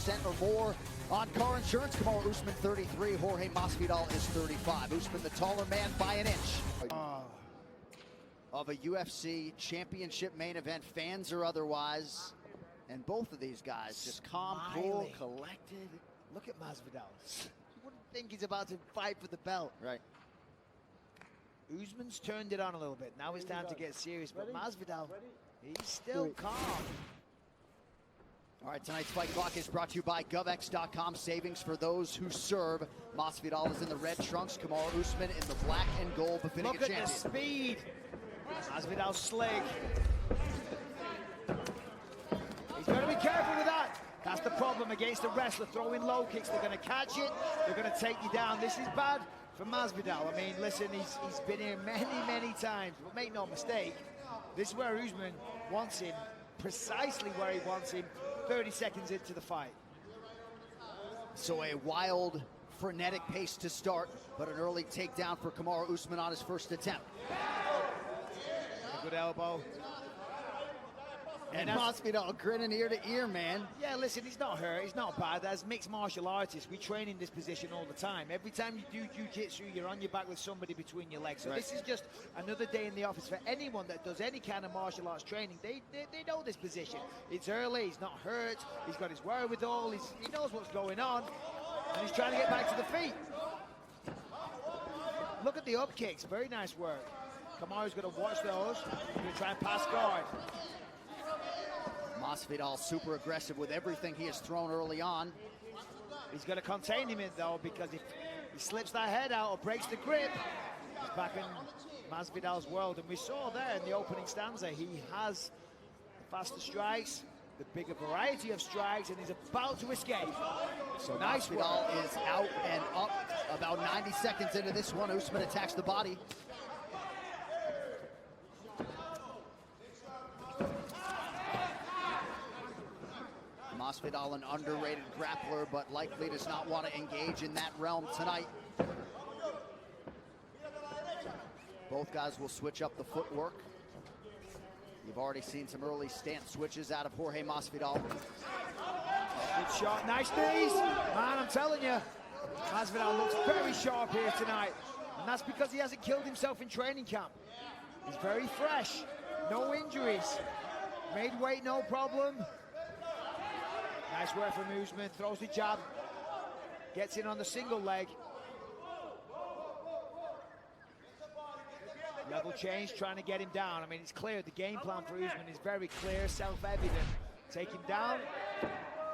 10% or more on car insurance. Kamaru Usman 33, Jorge Masvidal is 35. Usman the taller man by an inch. Of a UFC championship main event, fans or otherwise. And both of these guys just calm, cool, collected. Look at Masvidal. You wouldn't think he's about to fight for the belt. Right. Usman's turned it on a little bit. Now it's time to get serious, but Masvidal, he's still calm. All right, tonight's Fight Clock is brought to you by GovX.com. Savings for those who serve. Masvidal is in the red trunks. Kamaru Usman in the black and gold, befitting a champion. Look at the speed. Masvidal's slick. He's got to be careful with that. That's the problem against a wrestler. Throwing low kicks, they're going to catch it. They're going to take you down. This is bad for Masvidal. I mean, listen, he's been here many times. But make no mistake, this is where Usman wants him, precisely where he wants him, 30 seconds into the fight. So a wild, frenetic pace to start, but an early takedown for Kamaru Usman on his first attempt. A good elbow. And Masvidal grinning ear to ear, man. Yeah, listen, he's not hurt, he's not bad. As mixed martial artists, we train in this position all the time. Every time you do jiu-jitsu, you're on your back with somebody between your legs. So This is just another day in the office for anyone that does any kind of martial arts training. They know this position. It's early, he's not hurt, he's got his wherewithal, he knows what's going on, and he's trying to get back to the feet. Look at the up kicks, very nice work. Kamaru's going to watch those. He's going to try and pass guard. Masvidal super aggressive with everything he has thrown early on. He's going to contain him though, because if he slips that head out or breaks the grip, he's back in Masvidal's world. And we saw there in the opening stanza, he has the faster strikes, the bigger variety of strikes, and he's about to escape. So nice Masvidal is out and up. About 90 seconds into this one, Usman attacks the body. Masvidal, an underrated grappler, but likely does not want to engage in that realm tonight. Both guys will switch up the footwork. You've already seen some early stance switches out of Jorge Masvidal. Good shot, nice knees. Man, I'm telling you, Masvidal looks very sharp here tonight. And that's because he hasn't killed himself in training camp. He's very fresh, no injuries. Made weight, no problem. Nice work from Usman, throws the jab, gets in on the single leg. Level change, trying to get him down. I mean, it's clear the game plan for Usman is very clear, self-evident. Take him down.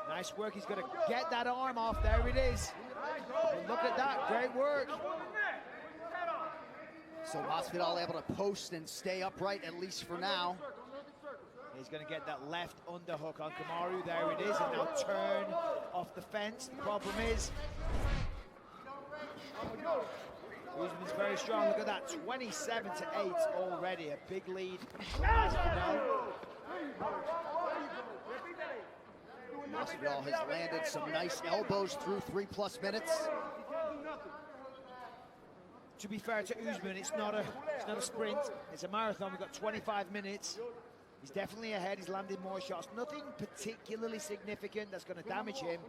Nice work, he's going to get that arm off. There it is. And look at that, great work. So Masvidal able to post and stay upright, at least for now. He's going to get that left underhook on Kamaru. There it is, and now turn off the fence. The problem is, Usman's very strong. Look at that, 27-8 already. A big lead. Masvidal has landed some nice elbows through 3+ minutes. To be fair to Usman, it's not a sprint. It's a marathon. We've got 25 minutes. He's definitely ahead, he's landed more shots. Nothing particularly significant that's going to damage him,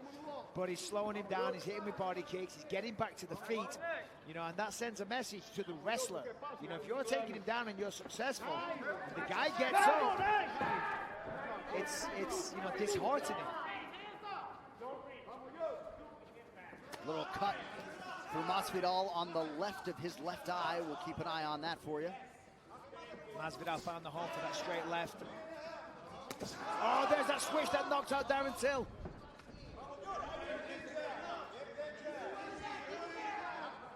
but he's slowing him down, he's hitting with body kicks, he's getting back to the feet, you know, and that sends a message to the wrestler. You know, if you're taking him down and you're successful, and the guy gets up, it's you know, disheartening. Little cut for Masvidal on the left of his left eye. We'll keep an eye on that for you. Masvidal found the hole for that straight left. Oh, there's that switch that knocked out Darren Till.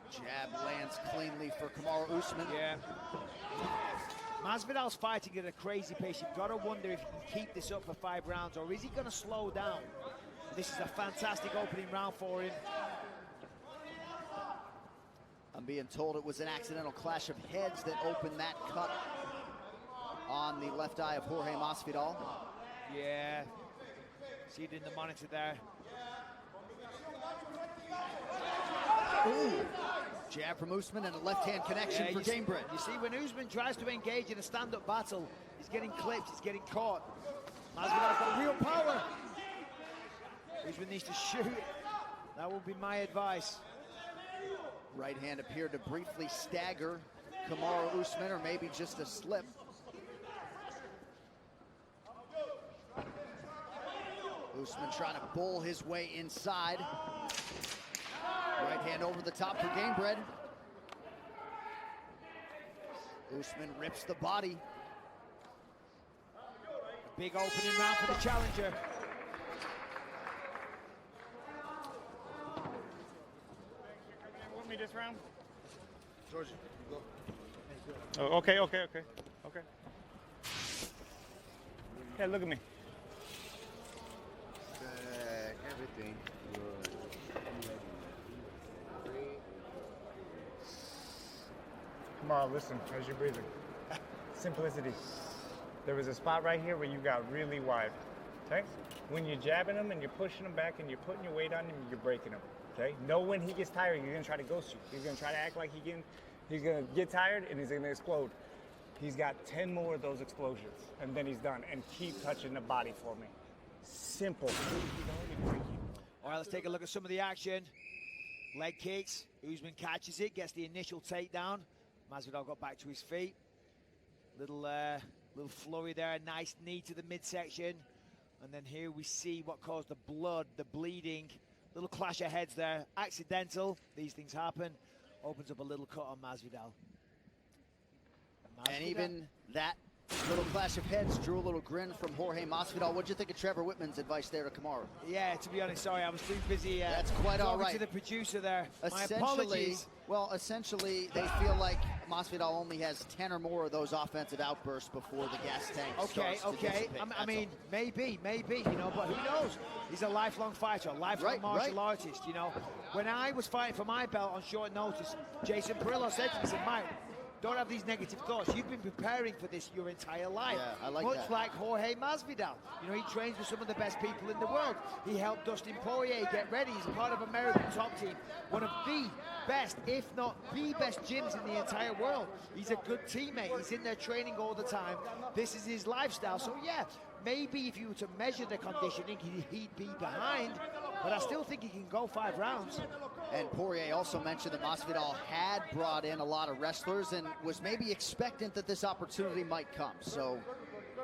Jab lands cleanly for Kamaru Usman. Yeah. Masvidal's fighting at a crazy pace. You've got to wonder if he can keep this up for 5 rounds, or is he going to slow down? This is a fantastic opening round for him. I'm being told it was an accidental clash of heads that opened that cut on the left eye of Jorge Masvidal. Yeah, see it in the monitor there. Ooh. Jab from Usman and a left-hand connection for Gamebread. You see, when Usman tries to engage in a stand-up battle, he's getting clipped, he's getting caught. Masvidal's got real power. Usman needs to shoot. That would be my advice. Right hand appeared to briefly stagger Kamaru Usman, or maybe just a slip. Usman trying to bull his way inside. Right hand over the top for Gamebread. Usman rips the body. Big opening round for the challenger. Want me this round? George, go. Oh, okay. Hey, look at me. Everything. Good. Come on, listen, as you're breathing. Simplicity. There was a spot right here where you got really wide, okay? When you're jabbing him and you're pushing him back and you're putting your weight on him, you're breaking him, okay? Know when he gets tired, you're gonna try to ghost you. He's gonna try to act like he's gonna get tired and he's gonna explode. He's got 10 more of those explosions and then he's done. And keep touching the body for me. Simple. All right, let's take a look at some of the action. Leg kicks. Usman catches it, gets the initial takedown. Masvidal got back to his feet. Little flurry there, nice knee to the midsection. And then here we see what caused the blood, the bleeding. Little clash of heads there, accidental. These things happen. Opens up a little cut on Masvidal. And even that little clash of heads drew a little grin from Jorge Masvidal. What'd you think of Trevor Whitman's advice there to Kamaru? Yeah, to be honest, sorry, I was too busy. That's quite all right. To the producer there. My Essentially, apologies. well, essentially, they feel like Masvidal only has 10 or more of those offensive outbursts before the gas tank starts to dissipate. I mean, maybe, you know, but who knows? He's a lifelong fighter, a lifelong martial artist, you know. When I was fighting for my belt on short notice, Jason Perillo said to me, he said, Mike, don't have these negative thoughts. You've been preparing for this your entire life. Yeah, I like Much that. like Jorge Masvidal. You know, he trains with some of the best people in the world. He helped Dustin Poirier get ready. He's part of American top team. One of the best, if not the best gyms in the entire world. He's a good teammate. He's in there training all the time. This is his lifestyle. So yeah, maybe if you were to measure the conditioning, he'd be behind. But I still think he can go 5 rounds. And Poirier also mentioned that Masvidal had brought in a lot of wrestlers and was maybe expectant that this opportunity might come. So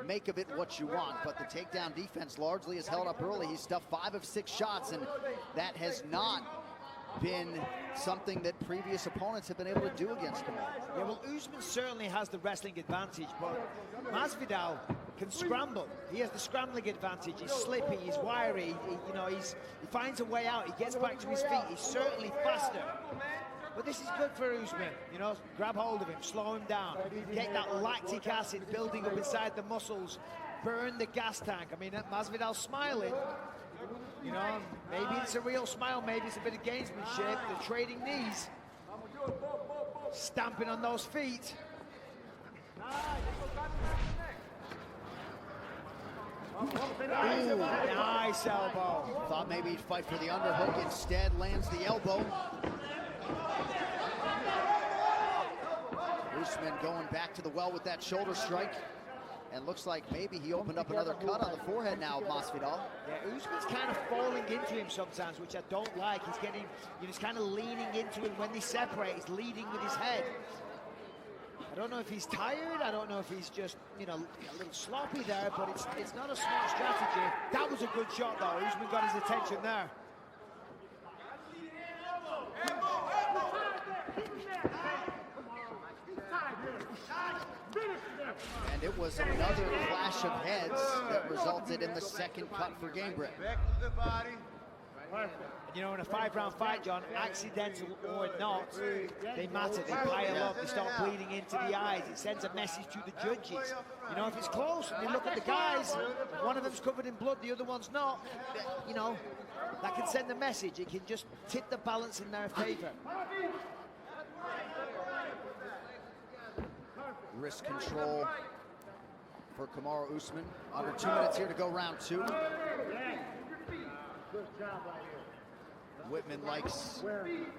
make of it what you want. But the takedown defense largely has held up early. He's stuffed 5 of 6 shots, and that has not been something that previous opponents have been able to do against him. Yeah, well, Usman certainly has the wrestling advantage, but Masvidal can scramble. He has the scrambling advantage. He's slippy, he's wiry, he finds a way out, he gets back to his feet, he's certainly faster. But this is good for Usman, you know, grab hold of him, slow him down, get that lactic acid building up inside the muscles, burn the gas tank. I mean, Masvidal's smiling. You know, maybe it's a real smile, maybe it's a bit of gamesmanship. They're trading knees, stamping on those feet. Ooh, nice elbow. Thought maybe he'd fight for the underhook, instead lands the elbow. Usman going back to the well with that shoulder strike. And looks like maybe he opened up another cut on the forehead now, Masvidal. Yeah, Usman's kind of falling into him sometimes, which I don't like. He's getting, he's kind of leaning into him. When they separate, he's leading with his head. I don't know if he's tired. I don't know if he's just, you know, a little sloppy there, but it's not a smart strategy. That was a good shot, though. Usman got his attention there. And it was another clash of heads that resulted in the second cut for Gamebread. You know, in a 5-round fight, John, accidental or not, they matter. They pile up. They start bleeding into the eyes. It sends a message to the judges. You know, if it's close and you look at the guys, one of them's covered in blood, the other one's not, you know, that can send a message. It can just tip the balance in their favor. Wrist control for Kamaru Usman. Under 2 minutes here to go round 2. Good job right here. Whitman likes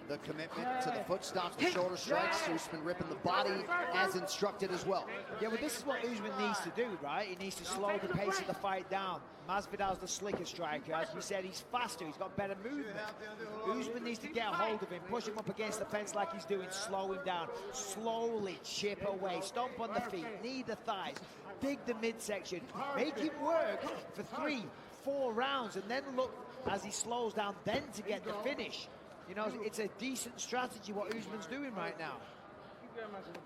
the commitment to the foot stomps, the shoulder strikes. Usman ripping the body as instructed as well. Yeah, well, this is what Usman needs to do, right? He needs to slow the pace of the fight down. Masvidal's the slicker striker. As you said, he's faster. He's got better movement. Usman needs to get a hold of him, push him up against the fence like he's doing, slow him down. Slowly chip away, stomp on the feet, knee the thighs, dig the midsection, make him work for 3-4 rounds, and then look as he slows down, then to get the finish. You know, it's a decent strategy what Usman's doing right now.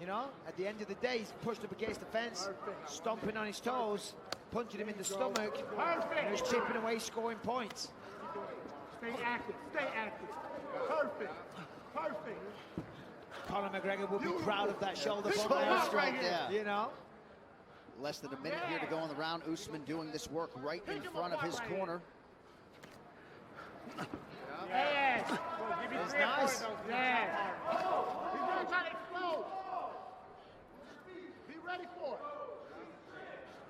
You know, at the end of the day, he's pushed up against the fence, stomping on his toes, punching him in the stomach, and he's chipping away, scoring points. Stay active, stay active. Perfect, perfect. Conor McGregor will be proud of that shoulder Shoulder bump, strike, yeah. you know. Less than a minute here to go in the round. Usman doing this work right in front of his corner. Yes. It's nice. Yes. He's really trying to explode. Be ready for it.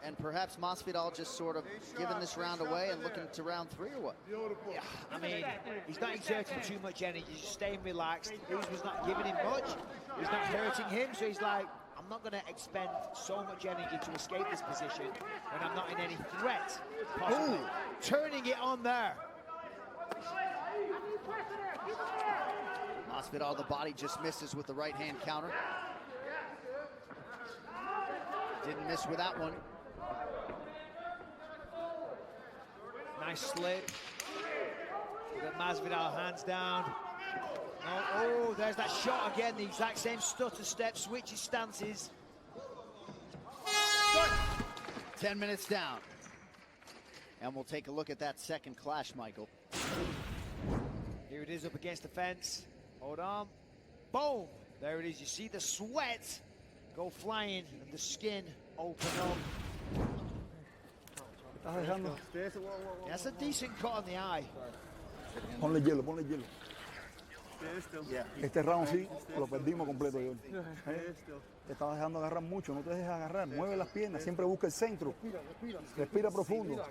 And perhaps Masvidal just sort of giving this round away and looking to round 3 or what? Yeah, I mean, he's not exerting too much energy, just staying relaxed. Usman's not giving him much. He's not hurting him, so he's like, I'm not going to expend so much energy to escape this position when I'm not in any threat. Possibly. Ooh. Turning it on there. Masvidal, the body just misses with the right hand counter. Didn't miss with that one. Nice slip. Got Masvidal hands down. Oh, there's that shot again. The exact same stutter step, switches stances. 10 minutes down. And we'll take a look at that second clash, Michael. Here it is up against the fence. Hold on. Boom. There it is. You see the sweat go flying and the skin open up. That's a decent cut on the eye. Ponle hielo, ponle hielo. Este round sí, lo perdimos completo, yo. Te estabas dejando agarrar mucho, no te dejes agarrar. Mueve las piernas, siempre busca el centro. Respira profundo.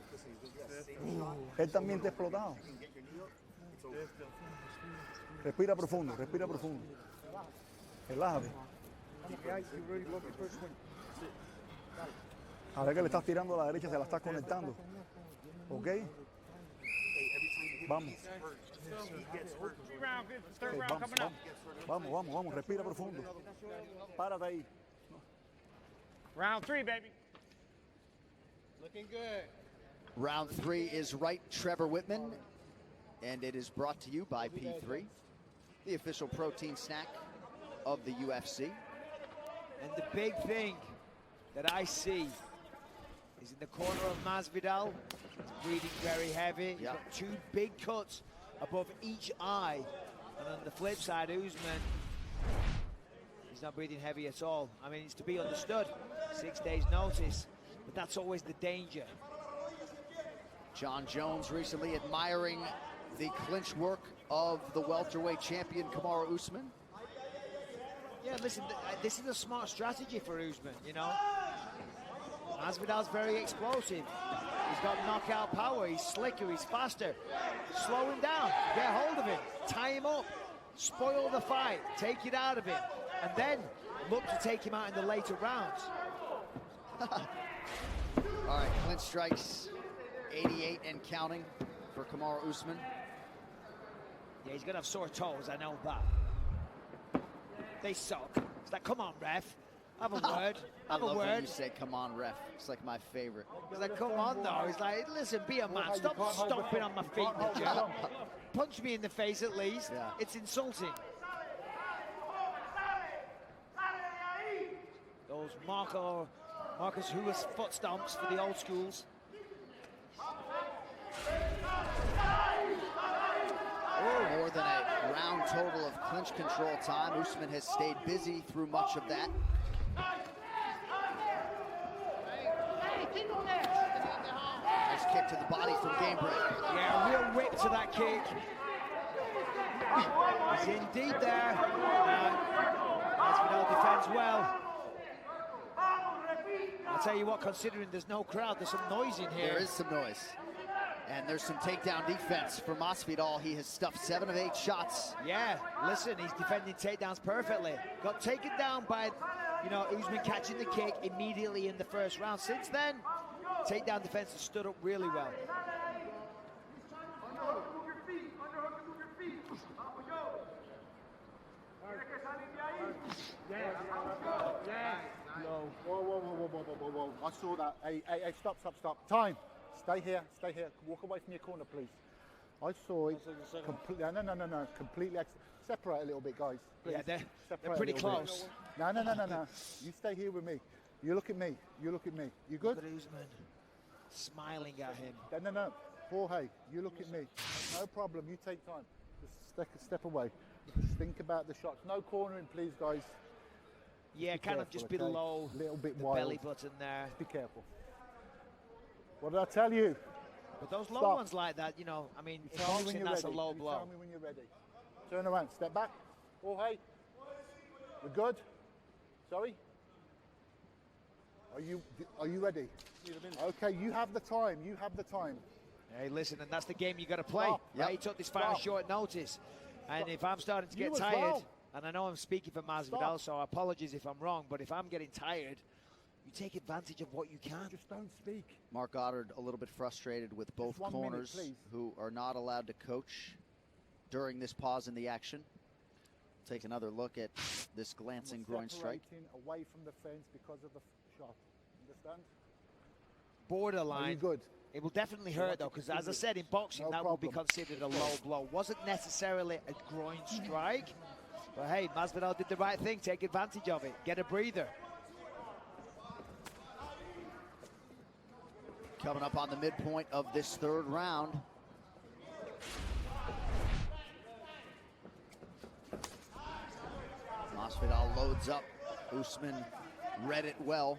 Él también te ha explotado. Respira profundo, respira profundo. Relájate. A ver que le estás tirando a la derecha, se la estás conectando. ¿Ok? Vamos. Okay, vamos, respira profundo. Párate ahí. Round 3, baby. Looking good. Round 3 is right, Trevor Whitman. And it is brought to you by P3, the official protein snack of the UFC. And the big thing that I see is in the corner of Masvidal. He's breathing very heavy. He's got 2 big cuts above each eye. And on the flip side, Usman, he's not breathing heavy at all. I mean, it's to be understood. 6 days notice, but that's always the danger. John Jones recently admiring the clinch work of the welterweight champion Kamaru Usman. Yeah, listen, this is a smart strategy for Usman, you know. Masvidal's very explosive. He's got knockout power, he's slicker, he's faster. Slow him down, get hold of him, tie him up, spoil the fight, take it out of him, and then look to take him out in the later rounds. All right, clinch strikes, 88 and counting for Kamaru Usman. Yeah, he's gonna have sore toes, I know that. They suck. It's like, come on, ref. Have a word. Have a I love word. when you say, come on, ref. It's like my favorite. He's like, come on, though. He's like, listen, be a man. Stop stomping on my feet, you jerk. Punch me in the face, at least. Yeah. It's insulting. Those Marcus Huas foot stomps for the old schools. More than a round total of clinch control time. Usman has stayed busy through much of that. Nice kick to the body from Gamebread. Yeah, real whip to that kick. He's indeed there. Masvidal defends well. I'll tell you what, considering there's no crowd, there's some noise in here. There is some noise. And there's some takedown defense for Masvidal. He has stuffed 7 of 8 shots. Yeah, listen, he's defending takedowns perfectly. Got taken down by, Usman catching the kick immediately in the first round. Since then, takedown defense has stood up really well. Whoa. I saw that. Hey, stop. Time. Stay here. Walk away from your corner, please. I saw it. No. Completely. Separate a little bit, guys. Please. Yeah, they're pretty close. No. You stay here with me. You look at me. You good? Look at Usman smiling at him. No. Jorge, you look at me. No problem. You take time. Just step away. Just think about the shots. No cornering, please, guys. Yeah, kind of just below little bit the wild. belly button there. Be careful. What did I tell you? But those low ones like that, in boxing, that's a low blow. Tell me when you're ready. Turn around, step back. Jorge, we're good? Sorry? Are you ready? Okay, you have the time. Hey, listen, and that's the game you got to play. Stop. Yeah, he took this fight on short notice. And if I'm starting to get tired, and I know I'm speaking for Masvidal, so apologies if I'm wrong, but if I'm getting tired, you take advantage of what you can. Just don't speak. Mark Goddard a little bit frustrated with both corners who are not allowed to coach during this pause in the action. Take another look at this glancing groin strike. Away from the fence because of the shot. Understand? Borderline. Are you good? It will definitely hurt, though, because as I said, in boxing, that will be considered a low blow. Wasn't necessarily a groin strike, but hey, Masvidal did the right thing. Take advantage of it. Get a breather. Coming up on the midpoint of this 3rd round. Masvidal loads up. Usman read it well.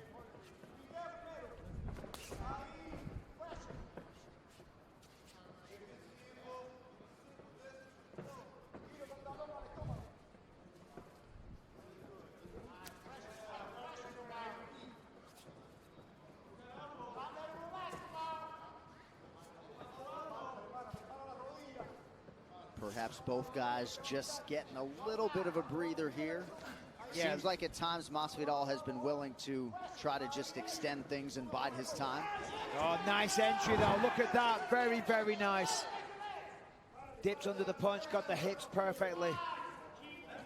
Perhaps both guys just getting a little bit of a breather here. Yeah. Seems like at times Masvidal has been willing to try to just extend things and bide his time. Oh, nice entry though. Look at that. Very, very nice. Dips under the punch, got the hips perfectly.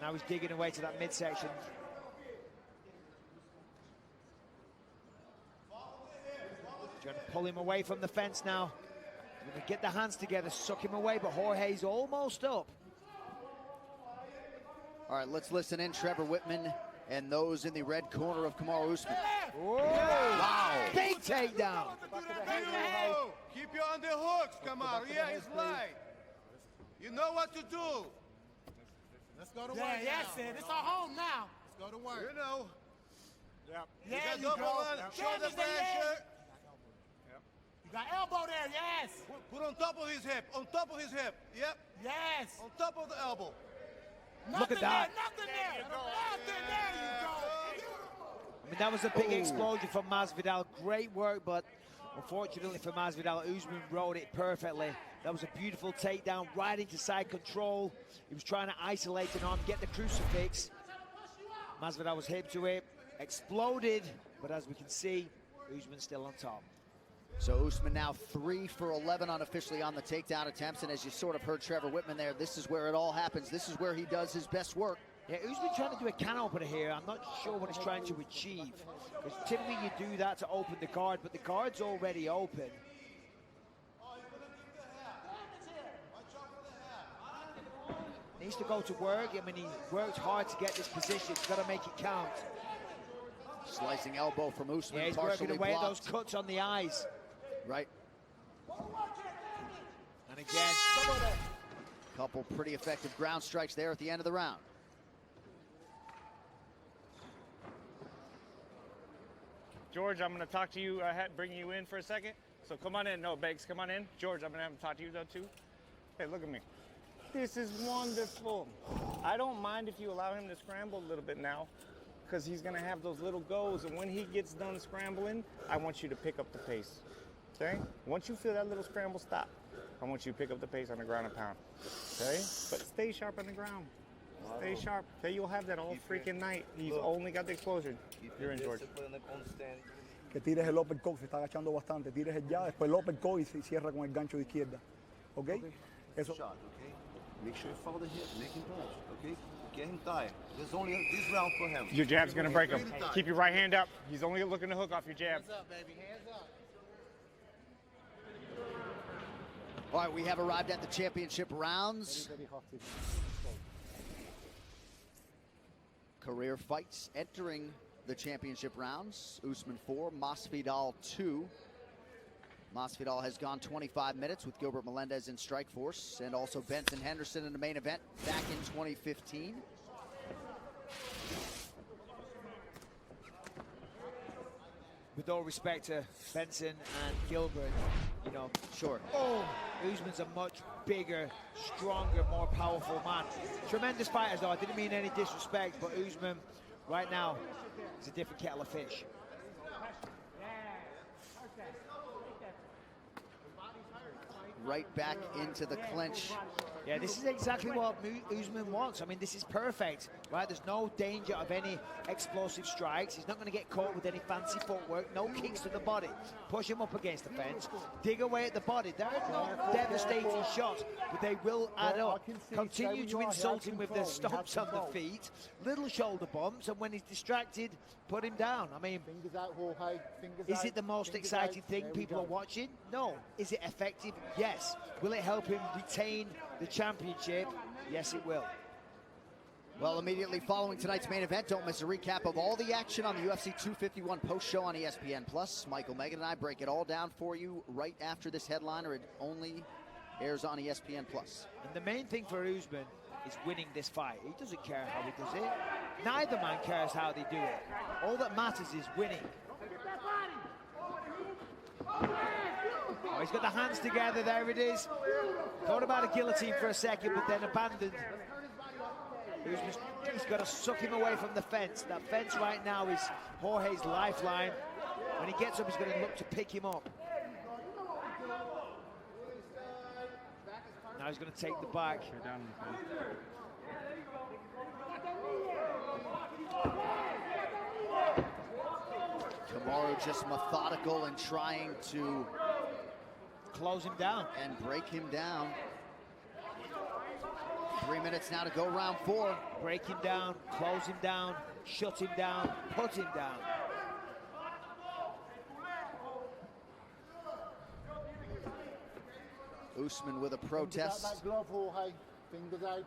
Now he's digging away to that midsection. Trying to pull him away from the fence now. Gonna get the hands together, suck him away, but Jorge's almost up. All right, let's listen in. Trevor Whitman and those in the red corner of Kamaru Usman. Whoa. Wow. Big takedown. Keep you on the hooks, Kamaru. Yeah, he's light. You know what to do. Let's go to work. Yeah, it. It's our home now. Let's go to work. You know. Yep. You got double on, shoulder pressure. You got elbow there, yes. Put on top of his hip, Yep. Yes. On top of the elbow. Look at that. Nothing there. There you go. I mean, that was a big explosion from Masvidal. Great work, but unfortunately for Masvidal, Usman rode it perfectly. That was a beautiful takedown, right into side control. He was trying to isolate an arm, get the crucifix. Masvidal was hip to it, exploded, but as we can see, Usman's still on top. So Usman now 3 for 11 unofficially on the takedown attempts, and as you sort of heard Trevor Whitman there, this is where it all happens. This is where he does his best work. Yeah, Usman trying to do a can opener here. I'm not sure what he's trying to achieve, because typically you do that to open the guard, but the guard's already open. Needs to go to work. I mean, he worked hard to get this position. He's got to make it count. Slicing elbow from Usman, yeah, he's partially working away at blocked. those cuts on the eyes. Right. And again, couple pretty effective ground strikes there at the end of the round. George, I'm going to talk to you, bring you in for a second. So come on in. No, Beggs, come on in. George, I'm going to have to talk to you though too. Hey, look at me. This is wonderful. I don't mind if you allow him to scramble a little bit now, because he's going to have those little goes, and when he gets done scrambling, I want you to pick up the pace, okay? Once you feel that little scramble, stop. I want you to pick up the pace on the ground and pound. Okay? But stay sharp on the ground. Stay sharp. Okay, you'll have that all freaking night. He's only got the explosion. You're in, George. Que tires el uppercut, se está agachando bastante. Tires el jab, después el uppercut y se cierra con el gancho de izquierda. ¿Ok? Eso. Shot, okay? Make sure you follow the hit, make him dodge, okay? Get him tired. There's only this round for him. Your jab's going to break him. Keep your right hand up. He's only looking to hook off your jab. Hands up, baby. Hands up. All right, we have arrived at the championship rounds. Career fights entering the championship rounds. Usman 4, Masvidal 2. Masvidal has gone 25 minutes with Gilbert Melendez in Strikeforce, and also Benson Henderson in the main event back in 2015. With all respect to Benson and Gilbert, you know, Sure. oh, Usman's a much bigger, stronger, more powerful man. Tremendous fighters, though. I didn't mean any disrespect, but Usman, right now, is a different kettle of fish. Right back into the clinch. Yeah, this is exactly what Usman wants. I mean, this is perfect, right? There's no danger of any explosive strikes. He's not going to get caught with any fancy footwork. No kicks to the body. Push him up against the fence. Dig away at the body. There are no devastating shots, but they will add up. Continue to insult him with the stomps on the feet, little shoulder bumps, and when he's distracted, put him down. I mean, Fingers out, Jorge. Fingers is out. it the most Fingers exciting out. thing There we people go. are watching? No. Is it effective? Yes. Will it help him retain the championship? Yes, it will. Well, immediately following tonight's main event, don't miss a recap of all the action on the UFC 251 post show on ESPN Plus. Michael, Megan, and I break it all down for you right after this headliner. It only airs on ESPN Plus. And the main thing for Usman is winning this fight. He doesn't care how he does it. Neither man cares how they do it. All that matters is winning. Oh, he's got the hands together, there it is. Thought about a guillotine for a second, but then abandoned. He's got to suck him away from the fence. That fence right now is Jorge's lifeline. When he gets up, he's going to look to pick him up. Now he's going to take the back. Kamaru just methodical and trying to close him down and break him down. 3 minutes now to go, round 4. Break him down, close him down, shut him down, put him down. Usman with a Fingers out protest. that glove, Jorge. Fingers out.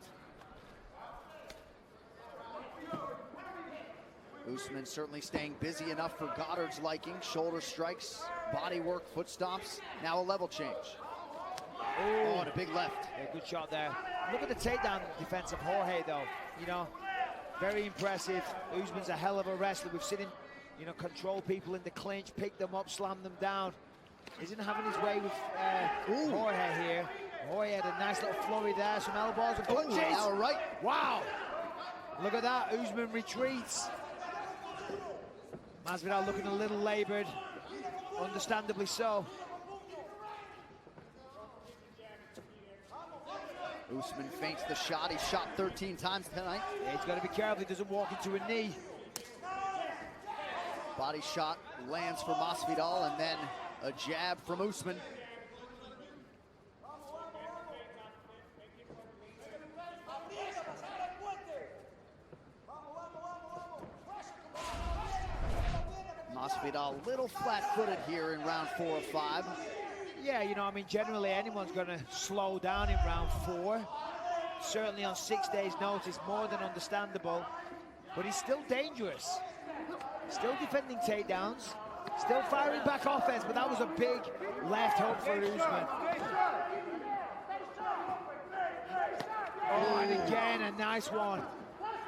Usman certainly staying busy enough for Goddard's liking. Shoulder strikes, body work, foot stomps. Now a level change. Oh, and a big left. Yeah, good shot there. Look at the takedown defense of Jorge, though. You know, very impressive. Usman's a hell of a wrestler. We've seen him, you know, control people in the clinch, pick them up, slam them down. Isn't having his way with Jorge here. Jorge had a nice little flurry there, some elbows and punches. Now right. Wow. Look at that. Usman retreats. Masvidal looking a little labored, understandably so. Usman feints the shot. He's shot 13 times tonight. Yeah, he's got to be careful he doesn't walk into a knee. Body shot lands for Masvidal, and then a jab from Usman. Masvidal a little flat-footed here in round 4 of 5. Yeah, you know, I mean, generally anyone's going to slow down in round 4. Certainly on 6 days' notice, more than understandable. But he's still dangerous. Still defending takedowns. Still firing back offense, but that was a big left hook for Usman. Oh, and again, a nice one.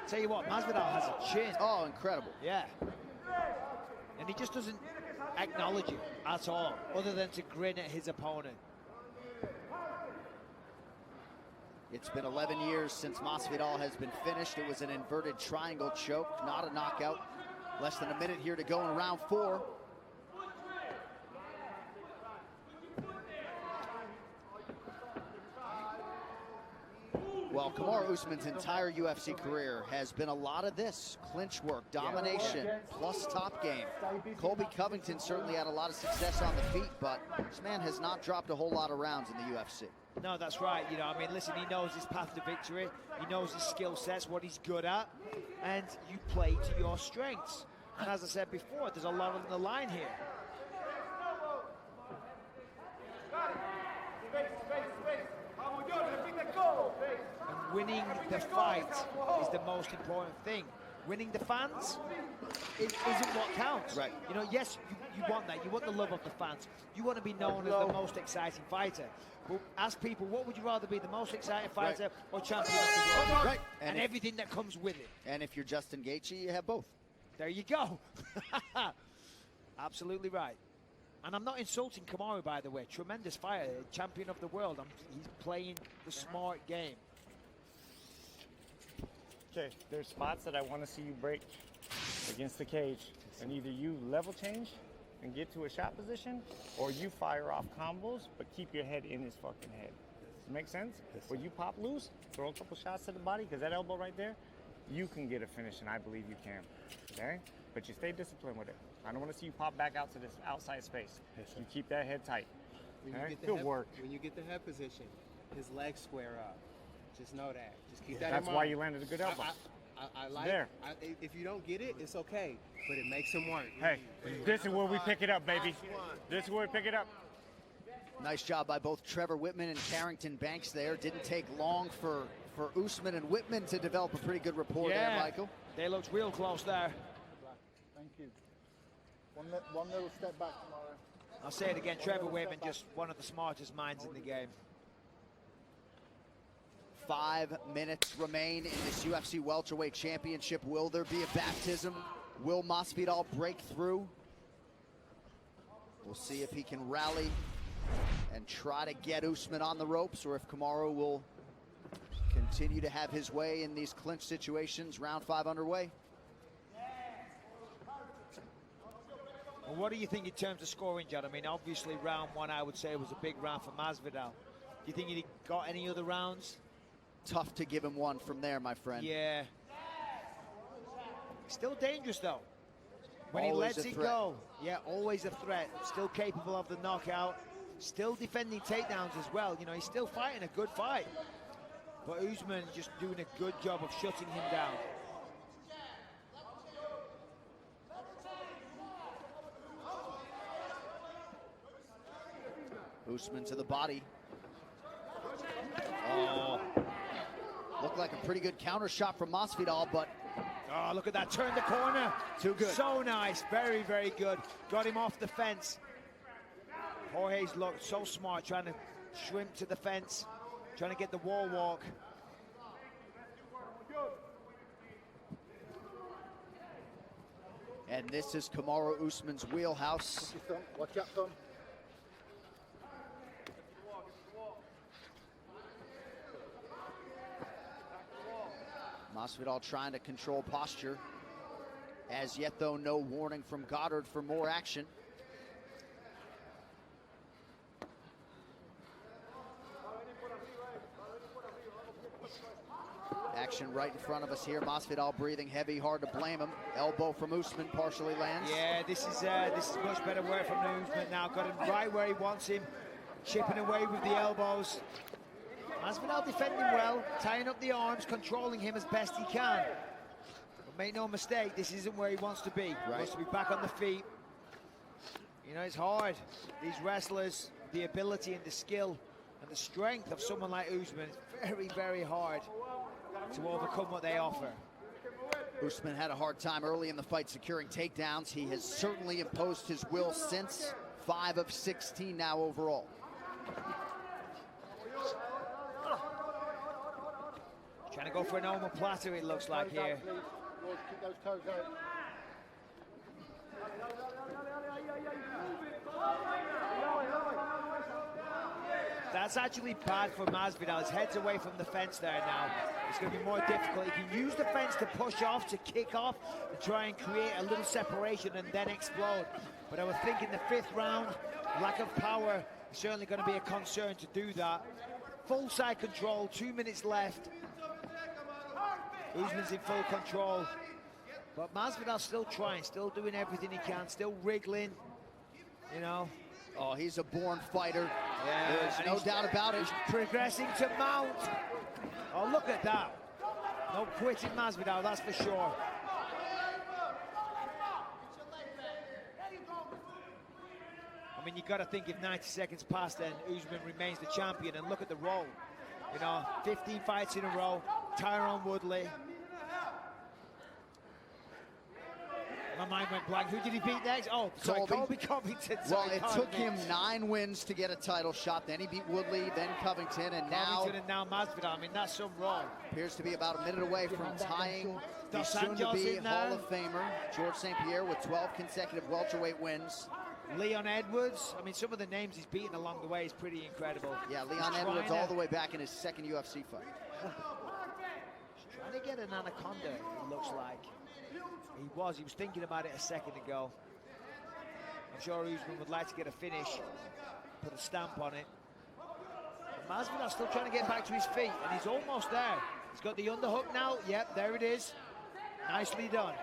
Tell you what, Masvidal has a chin. Oh, incredible. Yeah. And he just doesn't acknowledge it at all, other than to grin at his opponent. It's been 11 years since Masvidal has been finished. It was an inverted triangle choke, not a knockout. Less than a minute here to go in round 4. Well, Kamaru Usman's entire UFC career has been a lot of this. Clinch work, domination, plus top game. Colby Covington certainly had a lot of success on the feet, but this man has not dropped a whole lot of rounds in the UFC. No, that's right. You know, I mean, listen, he knows his path to victory. He knows his skill sets, what he's good at, and you play to your strengths. And as I said before, there's a lot on the line here. And winning the fight is the most important thing. Winning the fans isn't what counts. Right. You know, yes, you want that. You want the love of the fans. You want to be known as the most exciting fighter. But ask people, what would you rather be, the most exciting fighter or champion of the world? Right. And everything that comes with it. And if you're Justin Gaethje, you have both. There you go. Absolutely right. And I'm not insulting Kamaru, by the way. Tremendous fighter, champion of the world. He's playing the smart game. Okay, there's spots that I want to see you break against the cage, and either you level change and get to a shot position, or you fire off combos, but keep your head in his fucking head. Make sense? When you pop loose, throw a couple shots to the body, because that elbow right there, you can get a finish, and I believe you can. Okay? But you stay disciplined with it. I don't want to see you pop back out to this outside space. You keep that head tight. Good work. When you get the head position, his legs square up. Just know that. Just keep that in mind. That's why you landed a good elbow. I like there. If you don't get it, it's okay, but it makes him work. Hey, this is where we pick it up, baby. This is where we pick it up. Nice job by both Trevor Whitman and Carrington Banks there. Didn't take long for Usman and Whitman to develop a pretty good rapport there, Michael. They looked real close there. Thank you. One little step back tomorrow. I'll say it again, Trevor Whitman, just one of the smartest minds in the game. 5 minutes remain in this UFC Welterweight Championship. Will there be a baptism? Will Masvidal break through? We'll see if he can rally and try to get Usman on the ropes, or if Kamaru will continue to have his way in these clinch situations. Round 5 underway. Well, what do you think in terms of scoring, John? I mean, obviously round 1, I would say, was a big round for Masvidal. Do you think he got any other rounds? Tough to give him one from there, my friend. Yeah. Still dangerous, though. When Always he lets it go. Yeah, always a threat. Still capable of the knockout. Still defending takedowns as well. You know, he's still fighting a good fight. But Usman just doing a good job of shutting him down. Usman to the body. Oh. Looked like a pretty good counter shot from Masvidal, but... Oh, look at that, turn the corner. Too good. So nice, very, very good. Got him off the fence. Jorge's looked so smart, trying to shrimp to the fence, trying to get the wall walk. And this is Kamaru Usman's wheelhouse. Watch out, Tom. Masvidal trying to control posture. As yet, though, no warning from Goddard for more action. Action right in front of us here. Masvidal breathing heavy, hard to blame him. Elbow from Usman partially lands. Yeah, this is much better work from Usman now. Got him right where he wants him, chipping away with the elbows. Masvidal defending well, tying up the arms, controlling him as best he can. But make no mistake, this isn't where he wants to be. He wants to be back on the feet. You know, it's hard. These wrestlers, the ability and the skill and the strength of someone like Usman, it's very, very hard to overcome what they offer. Usman had a hard time early in the fight securing takedowns. He has certainly imposed his will since. 5 of 16 now overall. Trying to go for an omoplata, it looks like here. Keep those toes out. That's actually bad for Masvidal. His head's away from the fence there now. It's going to be more difficult. He can use the fence to push off, to kick off, and try and create a little separation and then explode. But I would think in the 5th round, lack of power is certainly going to be a concern to do that. full side control, 2 minutes left. Usman's in full control. But Masvidal's still trying, still doing everything he can, still wriggling, you know. Oh, he's a born fighter. Yeah, There's no doubt about it. He's progressing to mount. Oh, look at that. No quitting Masvidal, that's for sure. I mean, you got to think if 90 seconds passed, then Usman remains the champion. And look at the roll. You know, 15 fights in a row. Tyrone Woodley. My mind went blank. Who did he beat next? Oh, sorry, Colby Covington. Well, it took him 9 wins to get a title shot. Then he beat Woodley, then Covington, and now Masvidal. I mean, that's some roll. Appears to be about a minute away from tying the soon-to-be Hall of Famer, George St. Pierre, with 12 consecutive welterweight wins. Leon Edwards. I mean, some of the names he's beaten along the way is pretty incredible. Yeah, Leon Edwards all the way back in his second UFC fight. He's trying to get an anaconda, it looks like. He was thinking about it a second ago. I'm sure Usman would like to get a finish, put a stamp on it. Masvidal's still trying to get back to his feet, and he's almost there. He's got the underhook now. Yep, there it is. Nicely done.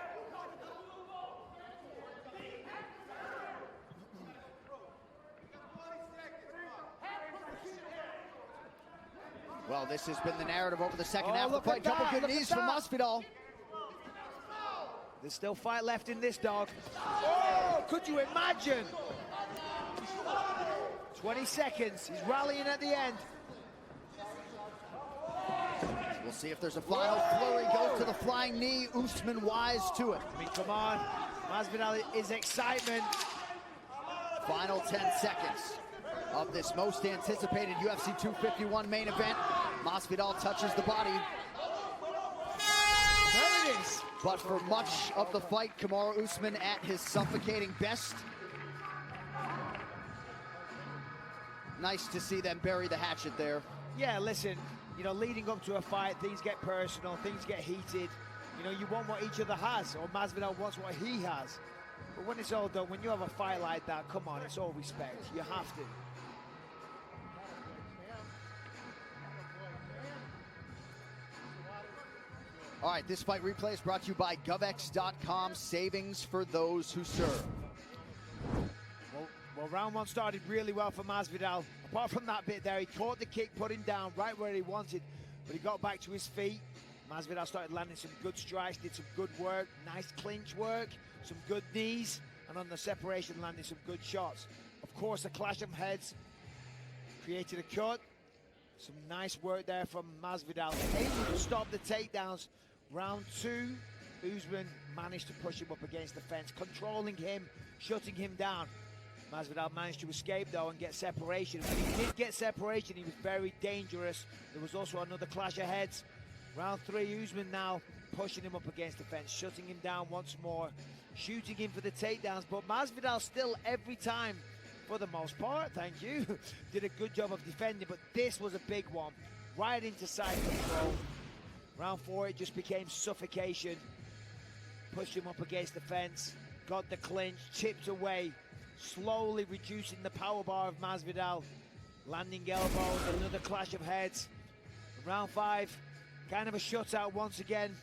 Well, this has been the narrative over the second half of the fight. Couple good knees from Masvidal. There's still fight left in this, dog. Oh, could you imagine? 20 seconds. He's rallying at the end. We'll see if there's a final flurry. Goes to the flying knee. Usman wise to it. I mean, come on. Masvidal is excitement. Final 10 seconds of this most anticipated UFC 251 main event. Masvidal touches the body. There it is. But for much of the fight, Kamaru Usman at his suffocating best. Nice to see them bury the hatchet there. Yeah, listen, you know, leading up to a fight, things get personal, things get heated. You know, you want what each other has, or Masvidal wants what he has. But when it's all done, when you have a fight like that, come on, it's all respect. You have to. All right, this fight replay is brought to you by GovX.com. Savings for those who serve. Well, round one started really well for Masvidal. Apart from that bit there, he caught the kick, put him down right where he wanted, but he got back to his feet. Masvidal started landing some good strikes, did some good work, nice clinch work, some good knees, and on the separation, landing some good shots. Of course, the clash of heads created a cut. Some nice work there from Masvidal, able to stop the takedowns. Round two, Usman managed to push him up against the fence, controlling him, shutting him down. Masvidal managed to escape, though, and get separation. When he did get separation, he was very dangerous. There was also another clash of heads. Round three, Usman now pushing him up against the fence, shutting him down once more, shooting him for the takedowns. But Masvidal still, every time, for the most part, thank you, did a good job of defending. But this was a big one, right into side control. Round four, it just became suffocation. Pushed him up against the fence, got the clinch, chipped away, slowly reducing the power bar of Masvidal. Landing elbows, another clash of heads. Round five, kind of a shutout once again.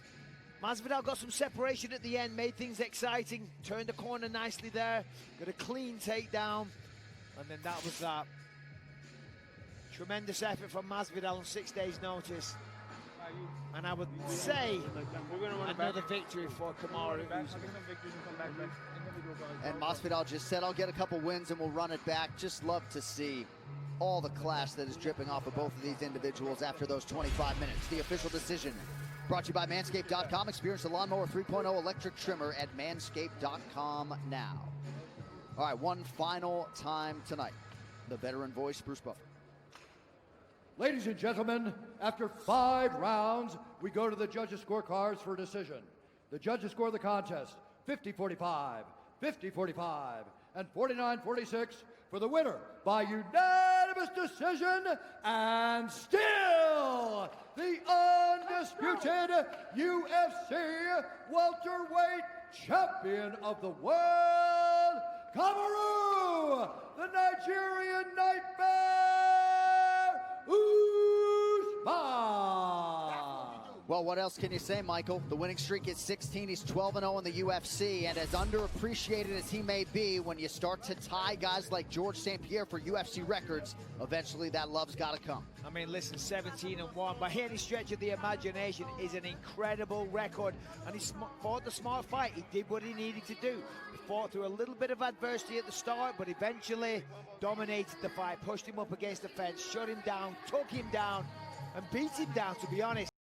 Masvidal got some separation at the end, made things exciting, turned the corner nicely there, got a clean takedown, and then that was that. Tremendous effort from Masvidal on 6 days' notice. And I would say another victory for Kamaru Usman. And Masvidal just said, I'll get a couple wins and we'll run it back. Just love to see all the class that is dripping off of both of these individuals after those 25 minutes. The official decision brought to you by Manscaped.com. Experience the Lawnmower 3.0 electric trimmer at Manscaped.com now. All right, one final time tonight. The veteran voice, Bruce Buffer. Ladies and gentlemen, after 5 rounds, we go to the judges' scorecards for a decision. The judges score the contest 50-45, 50-45, and 49-46 for the winner by unanimous decision, and still the undisputed UFC welterweight champion of the world, Kamaru, the Nigerian Nightmare Usman! Well, what else can you say, Michael? The winning streak is 16. He's 12-0 in the UFC, and as underappreciated as he may be, when you start to tie guys like George St. Pierre for UFC records, eventually that love's got to come. I mean, listen, 17-1 by any stretch of the imagination is an incredible record, and he fought the smart fight. He did what he needed to do. He fought through a little bit of adversity at the start, but eventually dominated the fight, pushed him up against the fence, shut him down, took him down, and beat him down, to be honest.